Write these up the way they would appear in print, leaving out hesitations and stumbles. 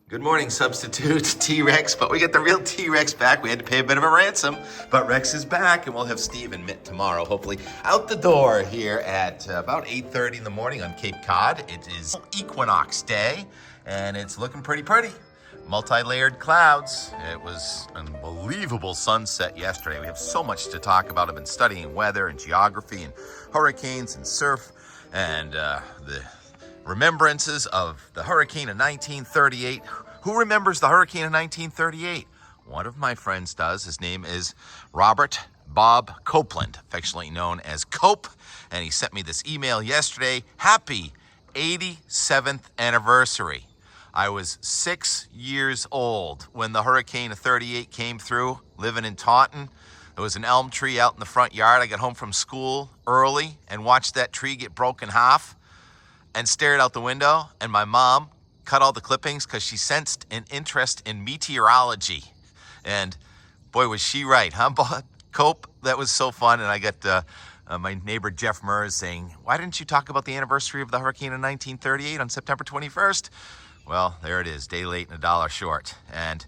Good morning, substitute T-Rex, but we got the real T-Rex back. We had to pay a bit of a ransom, but Rex is back, and we'll have Steve and Mitt tomorrow, hopefully out the door here at about 8:30 in the morning on Cape Cod. It is Equinox Day, and it's looking pretty pretty. Multi-layered clouds. It was an unbelievable sunset yesterday. We have so much to talk about. I've been studying weather and geography and hurricanes and surf and the remembrances of the hurricane of 1938. Who remembers the hurricane of 1938? One of my friends does. His name is Robert Bob Copeland, affectionately known as Cope, and he sent me this email yesterday. Happy 87th anniversary. I was 6 years old when the hurricane of 38 came through, living in Taunton. There was an elm tree out in the front yard. I got home from school early and watched that tree get broken in half and stared out the window, and my mom cut all the clippings because she sensed an interest in meteorology. And boy, was she right, huh, Cope? That was so fun. And I got my neighbor Jeff Mers saying, why didn't you talk about the anniversary of the hurricane of 1938 on September 21st? Well, there it is, day late and a dollar short. And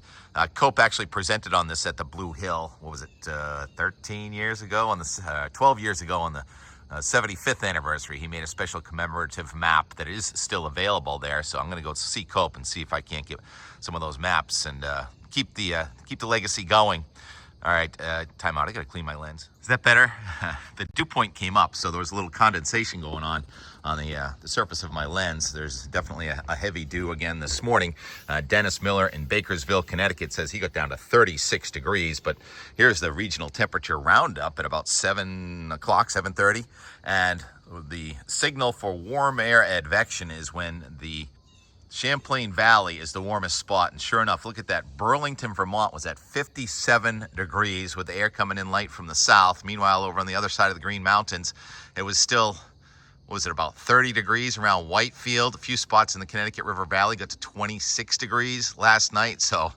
Cope actually presented on this at the Blue Hill, what was it, 13 years ago, on the 12 years ago on the 75th anniversary. He made a special commemorative map that is still available there. So I'm going to go see Cope and see if I can't get some of those maps and keep the legacy going. All right, time out. I got to clean my lens. Is that better? The dew point came up, so there was a little condensation going on the surface of my lens. There's definitely a heavy dew again this morning. Dennis Miller in Bakersville, Connecticut says he got down to 36 degrees, but here's the regional temperature roundup at about 7 o'clock, 7:30, and the signal for warm air advection is when the Champlain Valley is the warmest spot, and sure enough, look at that. Burlington, Vermont was at 57 degrees with the air coming in light from the south. Meanwhile, over on the other side of the Green Mountains, it was still, what was it, about 30 degrees around Whitefield. A few spots in the Connecticut River Valley got to 26 degrees last night, so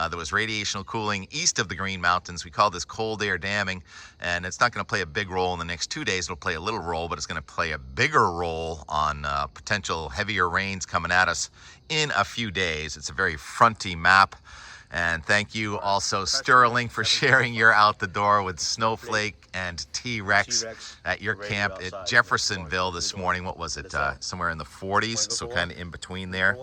there was radiational cooling east of the Green Mountains. We call this cold air damming, and it's not going to play a big role in the next 2 days. It'll play a little role, but it's going to play a bigger role on potential heavier rains coming at us in a few days. It's a very fronty map. And thank you also, Sterling, for sharing your out the door with Snowflake and T-Rex at your camp at Jeffersonville this morning. What was it? Somewhere in the 40s, so kind of in between there.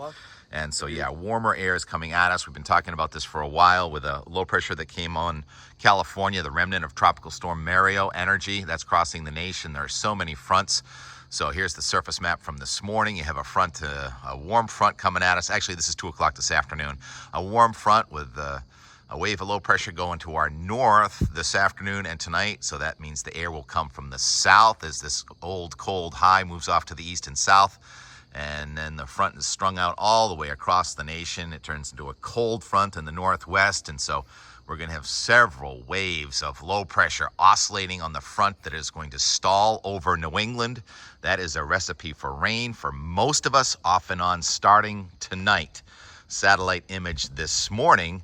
And so, yeah, warmer air is coming at us. We've been talking about this for a while with a low pressure that came on California, the remnant of Tropical Storm Mario energy that's crossing the nation. There are so many fronts. So here's the surface map from this morning. You have a warm front coming at us. Actually, this is 2 o'clock this afternoon. A warm front with a wave of low pressure going to our north this afternoon and tonight. So that means the air will come from the south as this old cold high moves off to the east and south. And then the front is strung out all the way across the nation. It turns into a cold front in the northwest. And so we're going to have several waves of low pressure oscillating on the front that is going to stall over New England. That is a recipe for rain for most of us, off and on, starting tonight. Satellite image this morning,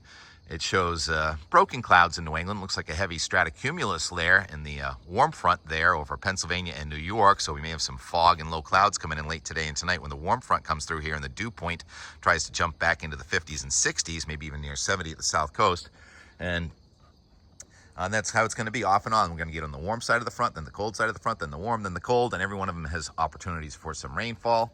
it shows broken clouds in New England. Looks like a heavy stratocumulus layer in the warm front there over Pennsylvania and New York. So we may have some fog and low clouds coming in late today and tonight when the warm front comes through here and the dew point tries to jump back into the 50s and 60s, maybe even near 70 at the south coast. And that's how it's going to be, off and on. We're going to get on the warm side of the front, then the cold side of the front, then the warm, then the cold, and every one of them has opportunities for some rainfall.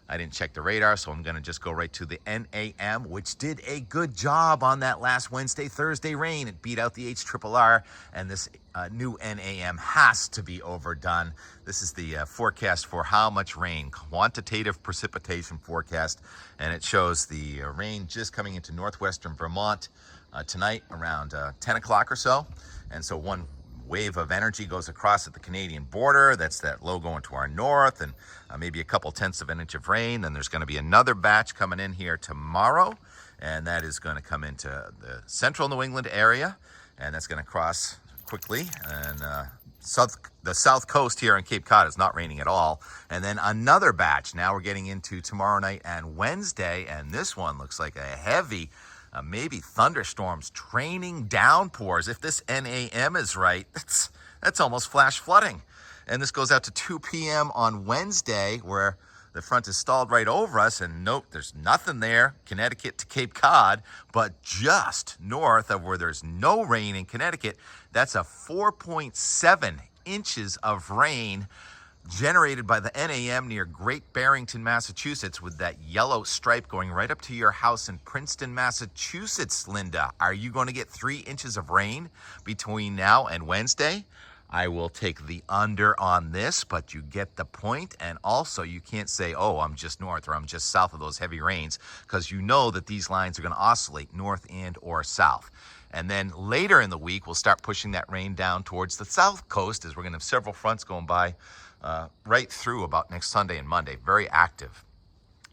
I didn't check the radar, so I'm going to just go right to the NAM, which did a good job on that last Wednesday, Thursday rain. It beat out the HRRR, and this new NAM has to be overdone. This is the forecast for how much rain, quantitative precipitation forecast, and it shows the rain just coming into northwestern Vermont tonight around 10 o'clock or so. And so one wave of energy goes across at the Canadian border. That's that low going to our north, and maybe a couple tenths of an inch of rain. Then there's going to be another batch coming in here tomorrow, and that is going to come into the central New England area, and that's going to cross quickly. And the south coast here in Cape Cod is not raining at all. And then another batch. Now we're getting into tomorrow night and Wednesday, and this one looks like a heavy maybe thunderstorms, training downpours. If this NAM is right, that's almost flash flooding. And this goes out to 2 p.m. on Wednesday, where the front is stalled right over us, and note there's nothing there, Connecticut to Cape Cod, but just north of where there's no rain in Connecticut, that's a 4.7 inches of rain generated by the NAM near Great Barrington, Massachusetts, with that yellow stripe going right up to your house in Princeton, Massachusetts, Linda. Are you going to get 3 inches of rain between now and Wednesday? I will take the under on this, but you get the point. And also, you can't say, oh, I'm just north or I'm just south of those heavy rains, because you know that these lines are going to oscillate north and or south. And then later in the week, we'll start pushing that rain down towards the south coast, as we're going to have several fronts going by right through about next Sunday and Monday. Very active.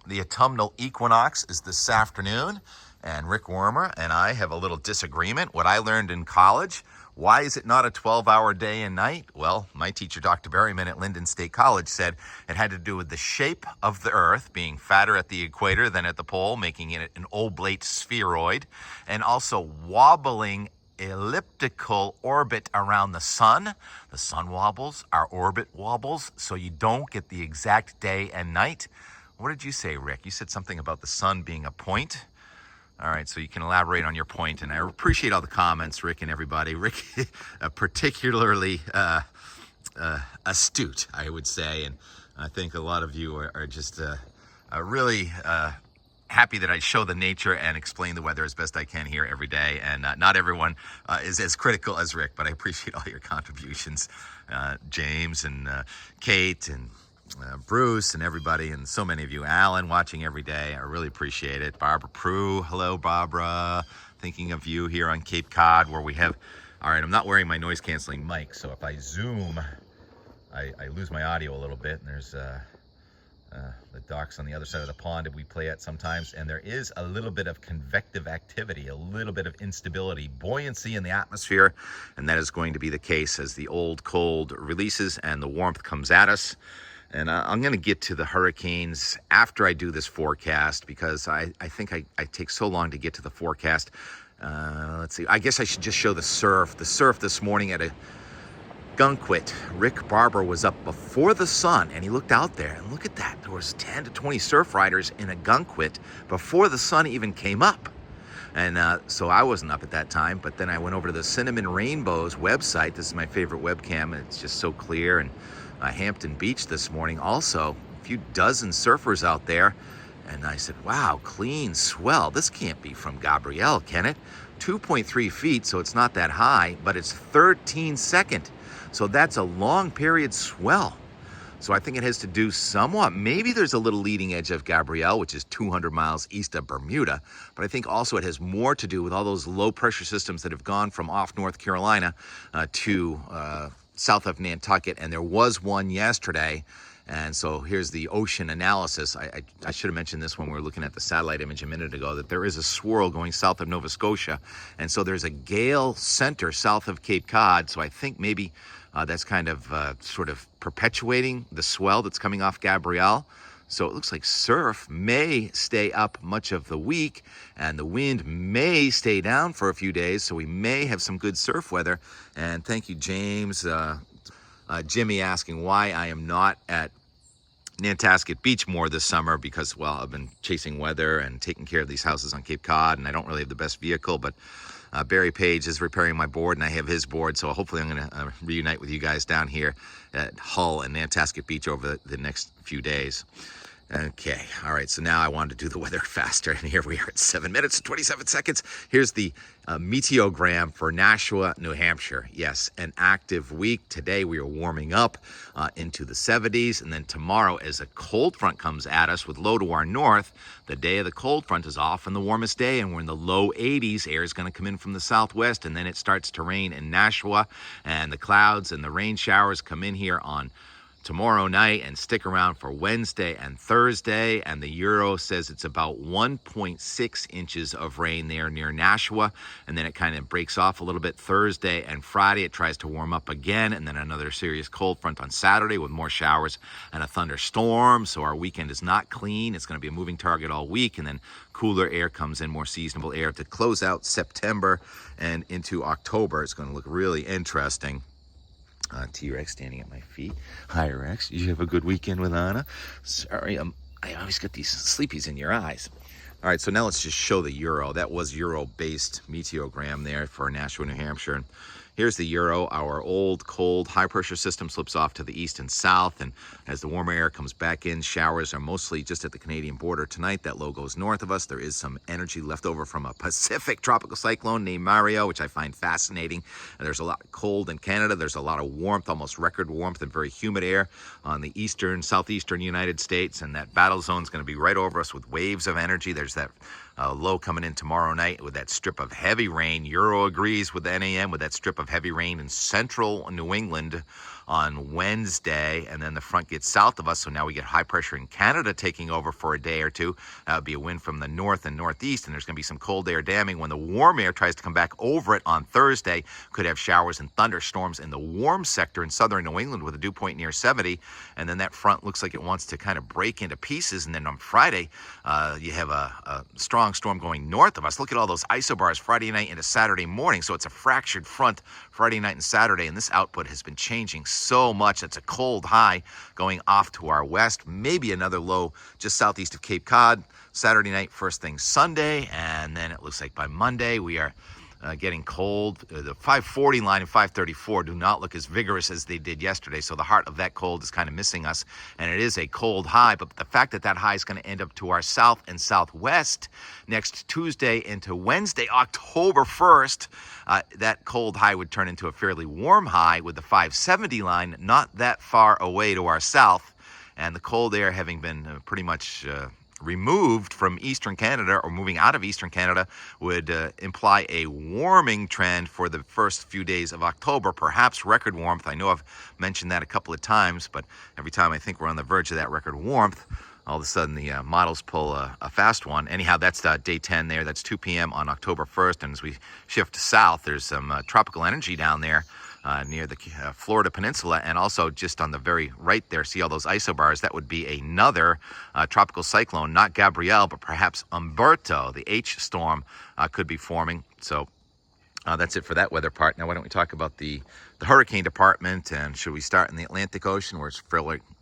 The autumnal equinox is this afternoon, and Rick Wormer and I have a little disagreement. What I learned in college, why is it not a 12-hour day and night? Well, my teacher, Dr. Berryman at Lyndon State College, said it had to do with the shape of the Earth being fatter at the equator than at the pole, making it an oblate spheroid, and also wobbling elliptical orbit around the sun. The sun wobbles, our orbit wobbles, so you don't get the exact day and night. What did you say, Rick? You said something about the sun being a point. All right, so you can elaborate on your point, and I appreciate all the comments, Rick and everybody. Rick, particularly astute, I would say, and I think a lot of you are just really happy that I show the nature and explain the weather as best I can here every day. And not everyone is as critical as Rick, but I appreciate all your contributions. James and Kate and Bruce and everybody, and so many of you. Alan, watching every day. I really appreciate it. Barbara Prue. Hello, Barbara. Thinking of you here on Cape Cod, where we have... All right, I'm not wearing my noise-canceling mic, so if I zoom, I lose my audio a little bit, and there's... the docks on the other side of the pond that we play at sometimes, and there is a little bit of convective activity, a little bit of instability, buoyancy in the atmosphere, and that is going to be the case as the old cold releases and the warmth comes at us. And I'm going to get to the hurricanes after I do this forecast, because I think I take so long to get to the forecast. Let's see, I guess I should just show the surf. The surf this morning at a Gunquit. Rick Barber was up before the sun, and he looked out there, and look at that. There was 10 to 20 surf riders in a Gunquit before the sun even came up. And so I wasn't up at that time, but then I went over to the Cinnamon Rainbows website. This is my favorite webcam. It's just so clear. And Hampton Beach this morning, also a few dozen surfers out there. And I said, wow, clean swell. This can't be from Gabrielle, can it? 2.3 feet, so it's not that high, but it's 13 second. So that's a long period swell. So I think it has to do somewhat, maybe there's a little leading edge of Gabrielle, which is 200 miles east of Bermuda, but I think also it has more to do with all those low pressure systems that have gone from off North Carolina to south of Nantucket, and there was one yesterday. And so here's the ocean analysis. I should have mentioned this when we were looking at the satellite image a minute ago, that there is a swirl going south of Nova Scotia. And so there's a gale center south of Cape Cod. So I think maybe that's kind of sort of perpetuating the swell that's coming off Gabrielle. So it looks like surf may stay up much of the week, and the wind may stay down for a few days. So we may have some good surf weather. And thank you, James. Jimmy asking why I am not at Nantasket Beach more this summer, because, well, I've been chasing weather and taking care of these houses on Cape Cod, and I don't really have the best vehicle, but Barry Page is repairing my board, and I have his board, so hopefully I'm going to reunite with you guys down here at Hull and Nantasket Beach over the next few days. Okay, all right, so now I wanted to do the weather faster, and here we are at 7 minutes and 27 seconds. Here's the meteogram for Nashua, New Hampshire. Yes, an active week. Today we are warming up into the 70s, and then tomorrow, as a cold front comes at us with low to our north, the day of the cold front is often the warmest day, and we're in the low 80s. Air is going to come in from the southwest, and then it starts to rain in Nashua, and the clouds and the rain showers come in here on tomorrow night and stick around for Wednesday and Thursday. And the Euro says it's about 1.6 inches of rain there near Nashua, and then it kind of breaks off a little bit Thursday and Friday. It tries to warm up again, and then another serious cold front on Saturday with more showers and a thunderstorm. So our weekend is not clean. It's going to be a moving target all week, and then cooler air comes in, more seasonable air to close out September and into October. It's going to look really interesting. T-Rex standing at my feet. Hi, Rex. Did you have a good weekend with Anna? Sorry, I always get these sleepies in your eyes. All right, so now let's just show the Euro. That was Euro-based meteogram there for Nashua, New Hampshire. Here's the Euro. Our old, cold, high-pressure system slips off to the east and south, and as the warmer air comes back in, showers are mostly just at the Canadian border tonight. That low goes north of us. There is some energy left over from a Pacific tropical cyclone named Mario, which I find fascinating. And there's a lot of cold in Canada. There's a lot of warmth, almost record warmth, and very humid air on the eastern, southeastern United States, and that battle zone is going to be right over us with waves of energy. There's that low coming in tomorrow night with that strip of heavy rain. Euro agrees with the NAM with that strip of heavy rain in central New England on Wednesday, and then the front gets south of us, so now we get high pressure in Canada taking over for a day or two. That would be a wind from the north and northeast, and there's going to be some cold air damming. When the warm air tries to come back over it on Thursday, could have showers and thunderstorms in the warm sector in southern New England with a dew point near 70, and then that front looks like it wants to kind of break into pieces, and then on Friday, you have a strong storm going north of us. Look at all those isobars Friday night into Saturday morning, so it's a fractured front Friday night and Saturday, and this output has been changing so much. It's a cold high going off to our west, maybe another low just southeast of Cape Cod Saturday night, first thing Sunday, and then it looks like by Monday we are getting cold. The 540 line and 534 do not look as vigorous as they did yesterday, so the heart of that cold is kind of missing us, and it is a cold high, but the fact that that high is going to end up to our south and southwest next Tuesday into Wednesday, October 1st, that cold high would turn into a fairly warm high with the 570 line not that far away to our south, and the cold air having been pretty much removed from eastern Canada or moving out of eastern Canada would imply a warming trend for the first few days of October, perhaps record warmth. I know I've mentioned that a couple of times, but every time I think we're on the verge of that record warmth, all of a sudden the models pull a fast one. Anyhow, that's day 10 there. That's 2 p.m. on October 1st, and as we shift south, there's some tropical energy down there near the Florida Peninsula, and also just on the very right there, see all those isobars? That would be another tropical cyclone, not Gabrielle, but perhaps Umberto. The H storm could be forming. So that's it for that weather part. Now, why don't we talk about the hurricane department, and should we start in the Atlantic Ocean, where it's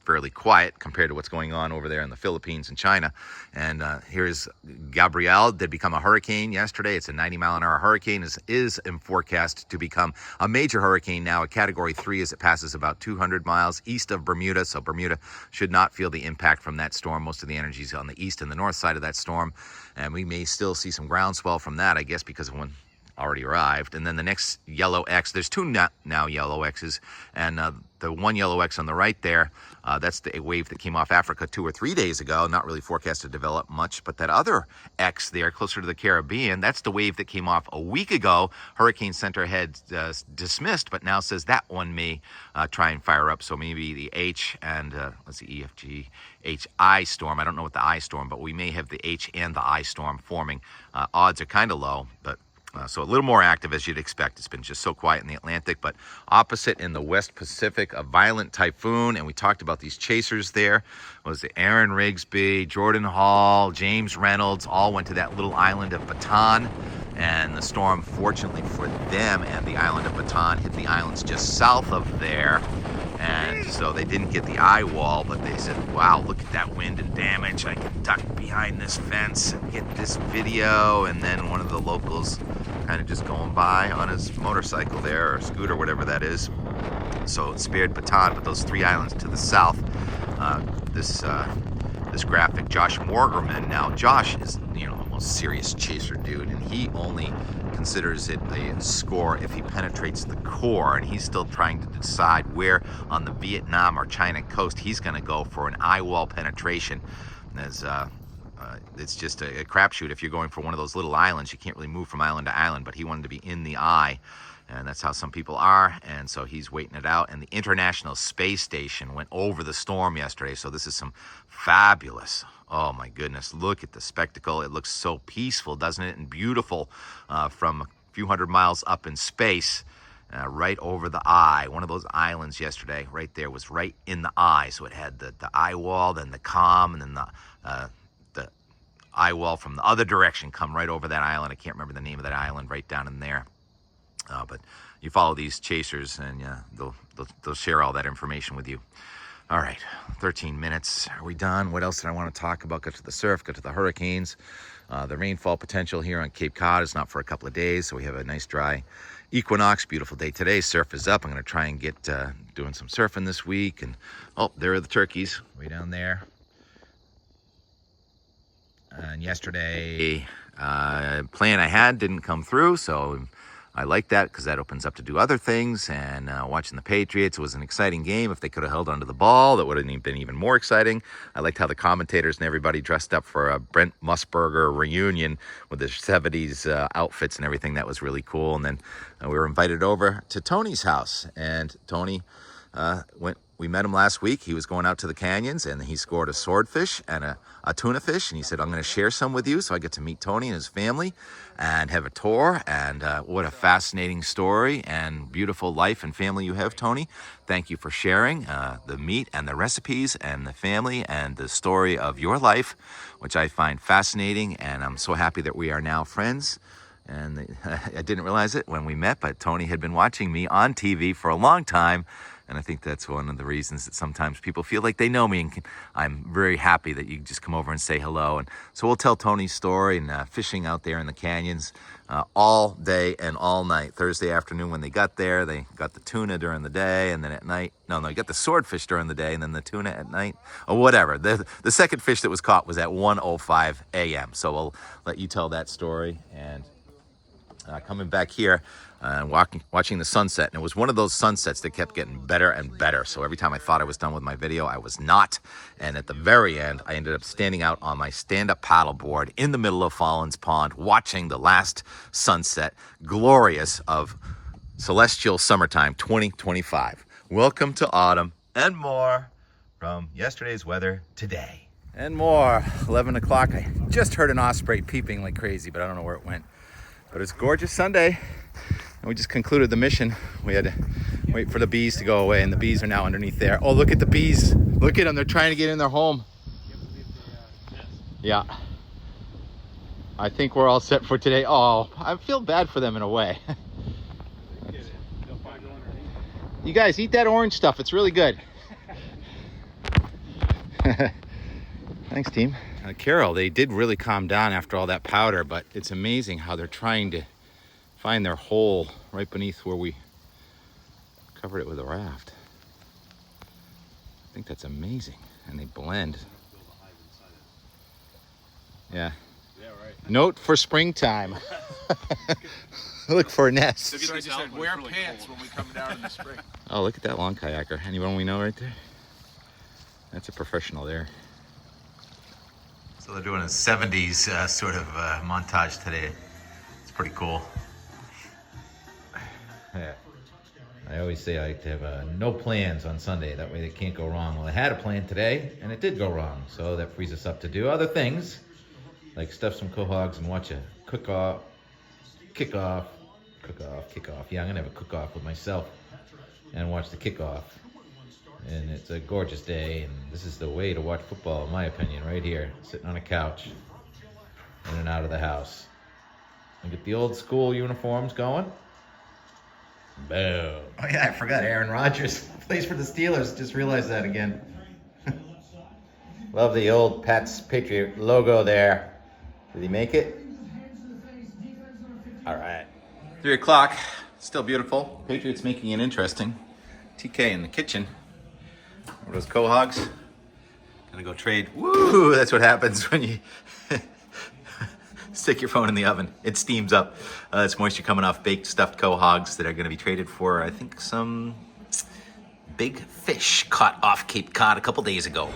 fairly quiet compared to what's going on over there in the Philippines and China. And here's Gabrielle. Did become a hurricane yesterday. It's a 90-mile-an-hour hurricane. Is in forecast to become a major hurricane now, a Category 3, as it passes about 200 miles east of Bermuda. So Bermuda should not feel the impact from that storm. Most of the energy is on the east and the north side of that storm, and we may still see some groundswell from that, I guess, because of when already arrived. And then the next yellow X, there's two now yellow X's, and the one yellow X on the right there, that's the wave that came off Africa 2 or 3 days ago, not really forecast to develop much. But that other X there, closer to the Caribbean, that's the wave that came off a week ago. Hurricane Center had dismissed, but now says that one may try and fire up. So maybe the H and, let's see, EFG, HI storm. I don't know what the I storm, but we may have the H and the I storm forming. Odds are kind of low, but so a little more active as you'd expect. It's been just so quiet in the Atlantic, but opposite in the West Pacific, a violent typhoon, and we talked about these chasers there. Was it Aaron Rigsby, Jordan Hall, James Reynolds, all went to that little island of Bataan, and the storm, fortunately for them and the island of Bataan, hit the islands just south of there. And so they didn't get the eye wall, but they said, wow, look at that wind and damage. I can duck behind this fence and get this video. And then one of the locals kind of just going by on his motorcycle there, or scooter, whatever that is. So it spared Bataan, but those 3 islands to the south, this graphic, Josh Morgerman. Now, Josh is, the most serious chaser dude, and he only considers it a score if he penetrates the core, and he's still trying to decide where on the Vietnam or China coast he's going to go for an eye wall penetration. As it's just a crapshoot. If you're going for one of those little islands, you can't really move from island to island, but he wanted to be in the eye, and that's how some people are, and so he's waiting it out. And the International Space Station went over the storm yesterday, so this is some fabulous, oh my goodness, look at the spectacle. It looks so peaceful, doesn't it, and beautiful from a few hundred miles up in space, right over the eye. One of those islands yesterday right there was right in the eye, so it had the eye wall, then the calm, and then the eye wall from the other direction come right over that island. I can't remember the name of that island right down in there. But you follow these chasers, and they'll share all that information with you. All right, 13 minutes. Are we done? What else did I want to talk about? Got to the surf, got to the hurricanes. The rainfall potential here on Cape Cod is not for a couple of days, so we have a nice dry Equinox. Beautiful day today. Surf is up. I'm going to try and get doing some surfing this week. And oh, there are the turkeys way down there. And yesterday, plan I had didn't come through, so I like that because that opens up to do other things. And watching the Patriots, it was an exciting game. If they could have held onto the ball, that would have been even more exciting. I liked how the commentators and everybody dressed up for a Brent Musburger reunion with their 70s outfits and everything. That was really cool. And then we were invited over to Tony's house, and Tony we met him last week. He was going out to the canyons, and he scored a swordfish and a tuna fish. And he said, I'm going to share some with you. So I get to meet Tony and his family and have a tour. And what a fascinating story and beautiful life and family you have, Tony. Thank you for sharing the meat and the recipes and the family and the story of your life, which I find fascinating. And I'm so happy that we are now friends. And I didn't realize it when we met, but Tony had been watching me on TV for a long time. And I think that's one of the reasons that sometimes people feel like they know me. And I'm very happy that you just come over and say hello. And so we'll tell Tony's story and fishing out there in the canyons all day and all night. Thursday afternoon when they got there, they got the tuna during the day. And then at night, no, you got the swordfish during the day and then the tuna at night. Or whatever. The second fish that was caught was at 1:05 a.m. So we'll let you tell that story. And coming back here and watching the sunset. And it was one of those sunsets that kept getting better and better. So every time I thought I was done with my video, I was not. And at the very end, I ended up standing out on my stand-up paddleboard in the middle of Follins Pond, watching the last sunset, glorious, of celestial summertime 2025. Welcome to autumn and more from yesterday's weather today. And more, 11 o'clock. I just heard an osprey peeping like crazy, but I don't know where it went. But it's a gorgeous Sunday, and we just concluded the mission. We had to wait for the bees to go away, and the bees are now underneath there. Oh, look at the bees. Look at them. They're trying to get in their home. Yeah. I think we're all set for today. Oh, I feel bad for them in a way. You guys, eat that orange stuff. It's really good. Thanks, team. Carol, they did really calm down after all that powder, but it's amazing how they're trying to find their hole right beneath where we covered it with a raft. I think that's amazing. And they blend. Yeah. Yeah, right. Note for springtime. Look for a nest. So I just said, wear pants when we come down in the spring. Oh, look at that long kayaker. Anyone we know right there? That's a professional there. So they're doing a 70s sort of montage today. It's pretty cool. Yeah. I always say I like to have no plans on Sunday. That way they can't go wrong. Well, I had a plan today, and it did go wrong. So that frees us up to do other things, like stuff some quahogs and watch a kickoff. Yeah, I'm going to have a cook-off with myself and watch the kickoff. And it's a gorgeous day, and this is the way to watch football, in my opinion, right here, sitting on a couch, in and out of the house. And get the old school uniforms going. Boom. Oh yeah, I forgot Aaron Rodgers plays for the Steelers. Just realized that again. Love the old Pats Patriot logo there. Did he make it? All right. 3 o'clock, still beautiful. Patriots making it interesting. TK in the kitchen. What are those quahogs? Gonna go trade. Woo! That's what happens when you stick your phone in the oven. It steams up. It's moisture coming off baked stuffed quahogs that are gonna be traded for, I think, some big fish caught off Cape Cod a couple days ago.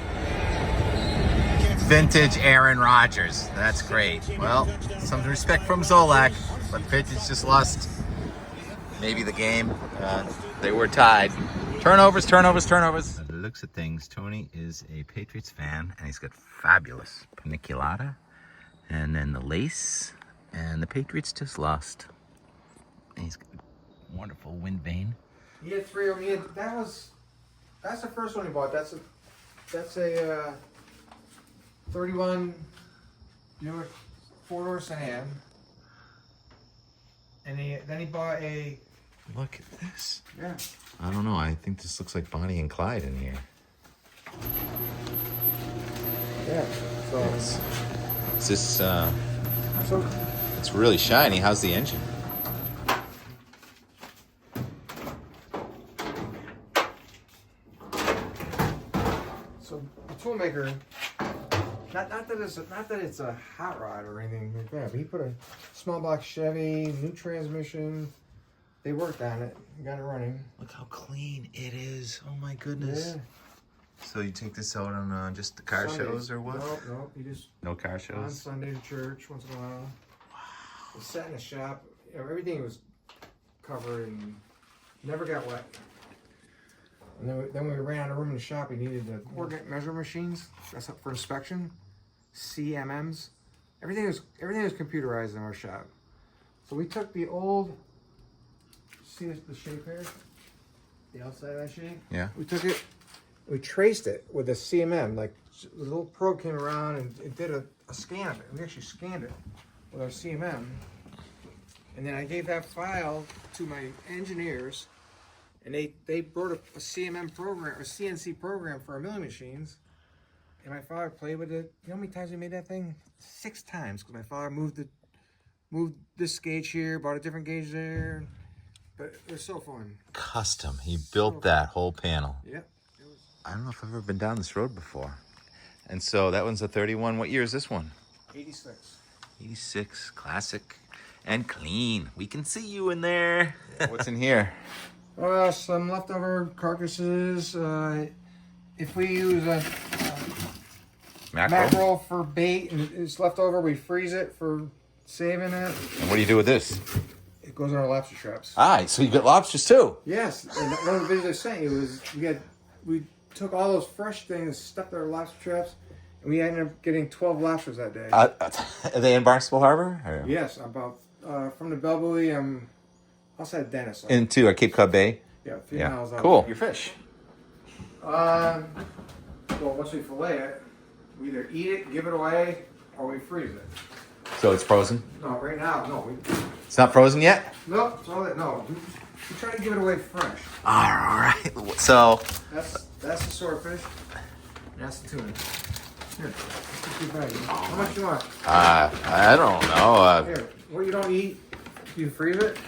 Vintage Aaron Rodgers. That's great. Well, some respect from Zolak, but the Patriots just lost maybe the game. They were tied. Turnovers. Looks at things. Tony is a Patriots fan, and he's got fabulous paniculata, and then the lace, and the Patriots just lost. And he's got a wonderful wind vane. He had 3 of them. That's the first one he bought. That's a 31 Buick 4-door sedan. And then he bought a. Look at this. Yeah. I don't know. I think this looks like Bonnie and Clyde in here. Yeah. So. Is this? So. It's really shiny. How's the engine? So the toolmaker. Not that it's a hot rod or anything like that, but he put a small block Chevy, new transmission. They worked on it, got it running. Look how clean it is. Oh my goodness. Yeah. So you take this out on just the car Sundays. shows or what? No, you just No car on shows? Sunday to church once in a while. Wow. It sat in the shop. You know, everything was covered and never got wet. And then we ran out of room in the shop. We needed the coordinate measure machines. That's up for inspection. CMMs. Everything was computerized in our shop. So we took the old. See the shape here? The outside of that shape? Yeah. We took it. We traced it with a CMM. Like the little probe came around and it did a scan of it. We actually scanned it with our CMM. And then I gave that file to my engineers. And they wrote a CMM program, or CNC program for our milling machines. And my father played with it. You know how many times we made that thing? 6 times, because my father moved this gauge here, bought a different gauge there. But it was so fun. Custom. He built that whole panel. Yep. I don't know if I've ever been down this road before. And so that one's a 31. What year is this one? 86. 86. Classic and clean. We can see you in there. What's in here? Some leftover carcasses. If we use a mackerel for bait and it's left over, we freeze it for saving it. And what do you do with this? It goes in our lobster traps. Ah, so you got lobsters too? Yes. And one of the videos I sent you was we took all those fresh things, stuffed our lobster traps, and we ended up getting 12 lobsters that day. Are they in Barnstable Harbor? Or? Yes, about from the Bell Buoy, outside Dennis. Into Cape Cod Bay? Yeah, 3 miles out. Cool. Your fish. Well, once we fillet it, we either eat it, give it away, or we freeze it. So it's frozen? No, right now, no. It's not frozen yet? No, it's all that. No, we try to give it away fresh. All right. So That's the swordfish. That's the tuna. Here, how much you want? I don't know. Here, what you don't eat, you freeze it.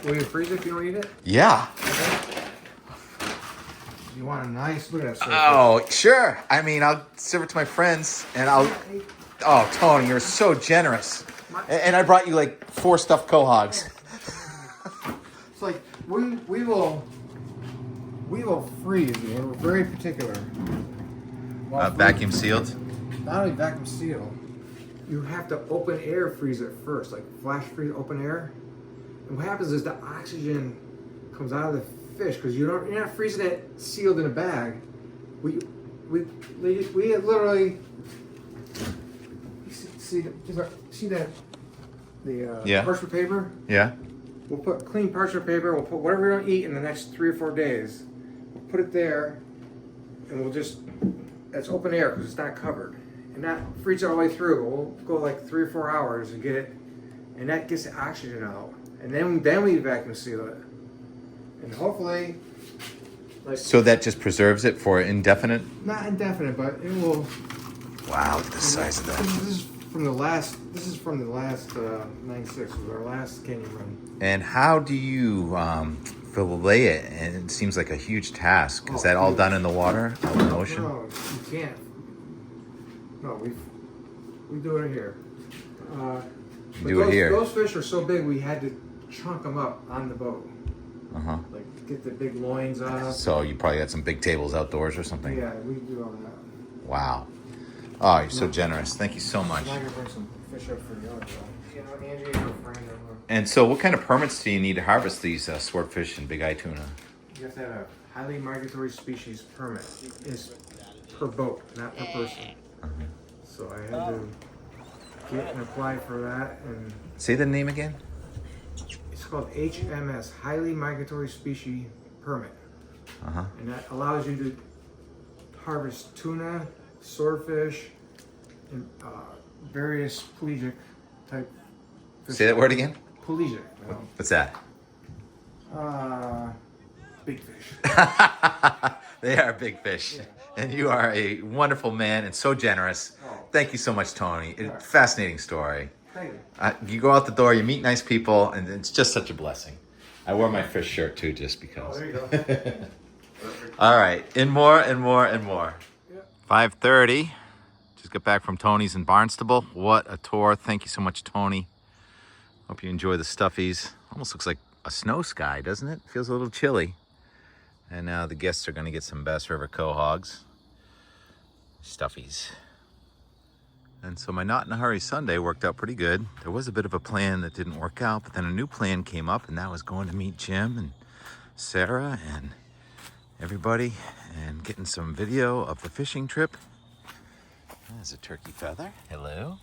Will you freeze it if you don't eat it? Yeah. Okay. You want a nice look at that swordfish. Oh, sure. I mean, I'll serve it to my friends, and I'll. Oh, Tony, you're so generous. And I brought you like 4 stuffed quahogs. It's like we will freeze. We're very particular. Vacuum sealed. Not only vacuum seal, you have to open air freeze it first, like flash freeze open air. And what happens is the oxygen comes out of the fish because you're not freezing it sealed in a bag. We literally see that the parchment paper. Yeah. We'll put clean parchment paper. We'll put whatever we don't eat in the next 3 or 4 days. We'll put it there, and we'll just. That's open air because it's not covered, and that freeze it all the way through. We'll go like 3 or 4 hours and get it, and that gets the oxygen out, and then we vacuum seal it, and hopefully, like. So that just preserves it for indefinite. Not indefinite, but it will. Wow, look at the size of that. This is from the last. This is from the last 96. Was our last canyon run. And how do you fillet it? And it seems like a huge task. Is that all done in the water, in the ocean? No, you can't. No, we do it here. Those fish are so big, we had to chunk them up on the boat. Like get the big loins off. So you probably got some big tables outdoors or something. Yeah, we do all that. Wow. Oh, you're so generous. Thank you so much. I'm gonna bring some fish up for the other guy. You know, Angie, your friend. And so what kind of permits do you need to harvest these swordfish and big eye tuna? You have to have a highly migratory species permit. It's per boat, not per person. So I had to get and apply for that, and Say the name again. it's called HMS, Highly Migratory Species Permit. And that allows you to harvest tuna, swordfish, and various pelagic type fish. Say that word again. collegiate. You know? What's that? Big fish. They are big fish. And you are a wonderful man and so generous. Oh. Thank you so much, Tony. Fascinating story. Thank you. You go out the door, you meet nice people, and it's just such a blessing. I wore my fish shirt too, just because. Oh, there you go. All right, and more and more and more. Yeah. 5:30. Just got back from Tony's in Barnstable. What a tour. Thank you so much, Tony. Hope you enjoy the stuffies. Almost looks like a snow sky, doesn't it? Feels a little chilly. And now the guests are going to get some Bass River Quahogs. Stuffies. And so my Not in a Hurry Sunday worked out pretty good. There was a bit of a plan that didn't work out, but then a new plan came up, and that was going to meet Jim and Sarah and everybody and getting some video of the fishing trip. There's a turkey feather. Hello.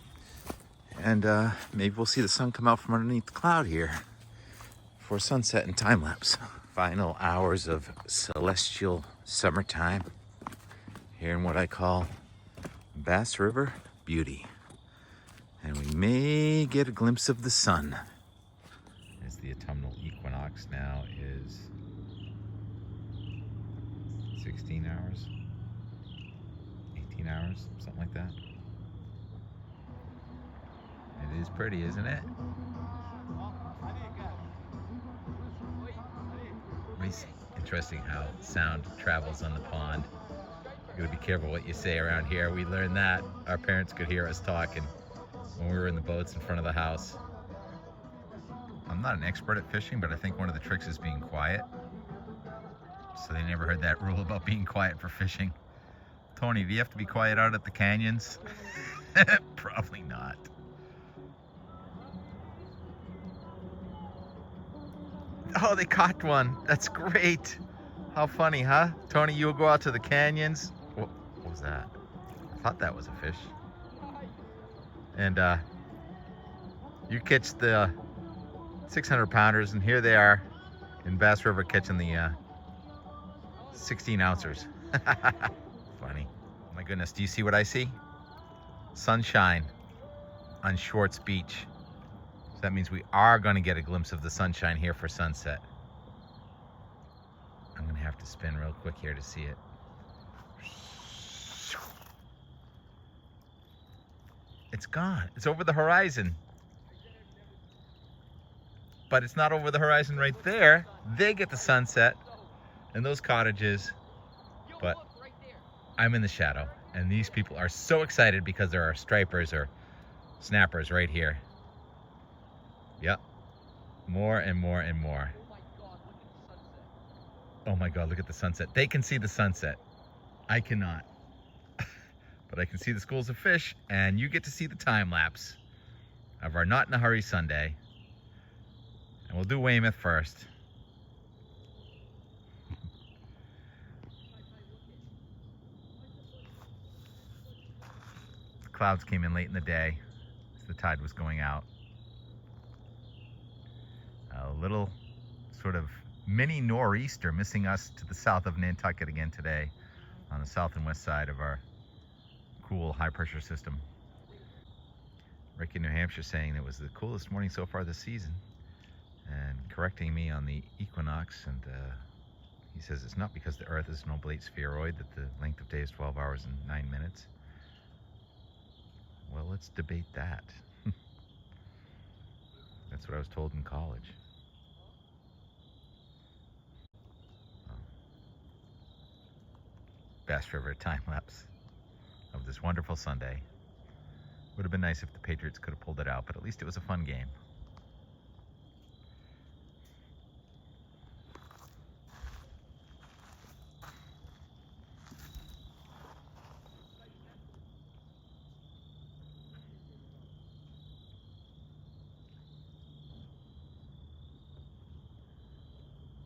And maybe we'll see the sun come out from underneath the cloud here for sunset and time lapse. Final hours of celestial summertime here in what I call Bass River beauty. And we may get a glimpse of the sun. As the autumnal equinox now is 16 hours, 18 hours, something like that. It is pretty, isn't it? It's interesting how sound travels on the pond. You gotta be careful what you say around here. We learned that. Our parents could hear us talking when we were in the boats in front of the house. I'm not an expert at fishing, but I think one of the tricks is being quiet. So they never heard that rule about being quiet for fishing. Tony, do you have to be quiet out at the canyons? Probably not. Oh, they caught one. That's great. How funny, huh? Tony, you'll go out to the canyons. What was that? I thought that was a fish. And you catch the 600 pounders, and here they are in Bass River catching the 16 ouncers. Funny. My goodness, do you see what I see? Sunshine on Schwartz Beach. So that means we are going to get a glimpse of the sunshine here for sunset. I'm going to have to spin real quick here to see it. It's gone. It's over the horizon. But it's not over the horizon right there. They get the sunset and those cottages. But I'm in the shadow. And these people are so excited because there are stripers or snappers right here. Yep. More and more and more. Oh my God, look at the sunset. They can see the sunset. I cannot. But I can see the schools of fish, and you get to see the time lapse of our Not in a Hurry Sunday. And we'll do Weymouth first. The clouds came in late in the day as the tide was going out. A little sort of mini nor'easter missing us to the south of Nantucket again today on the south and west side of our cool high pressure system. Rick in New Hampshire saying it was the coolest morning so far this season and correcting me on the equinox, and he says it's not because the earth is an oblate spheroid that the length of day is 12 hours and 9 minutes. Well, let's debate that. That's what I was told in college. Bass River time lapse of this wonderful Sunday. Would have been nice if the Patriots could have pulled it out, but at least it was a fun game.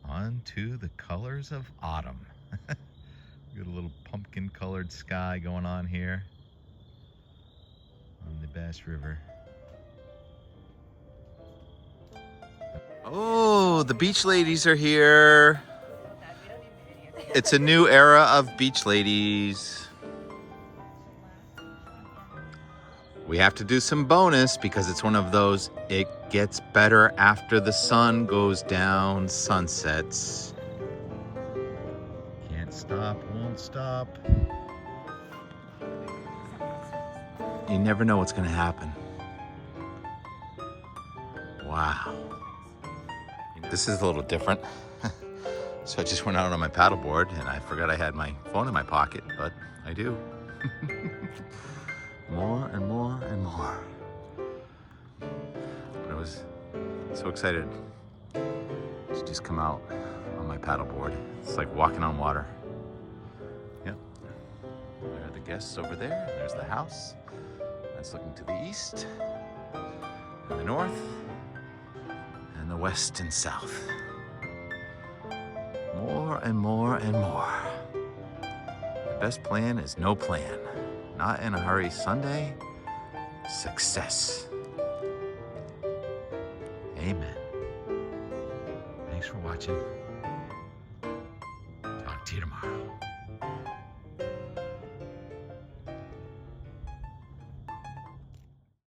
On to the colors of autumn. We got a little pumpkin colored sky going on here on the Bass River. Oh, the beach ladies are here. It's a new era of beach ladies. We have to do some bonus because it's one of those, it gets better after the sun goes down, sunsets. Can't stop, won't stop. You never know what's gonna happen. Wow. This is a little different. So I just went out on my paddleboard and I forgot I had my phone in my pocket, but I do. More and more and more. But I was so excited to just come out on my paddleboard. It's like walking on water. Yep. There are the guests over there. There's the house. That's looking to the east, and the north, and the west and south. More and more and more. The best plan is no plan. Not in a hurry Sunday. Success. Amen. Thanks for watching.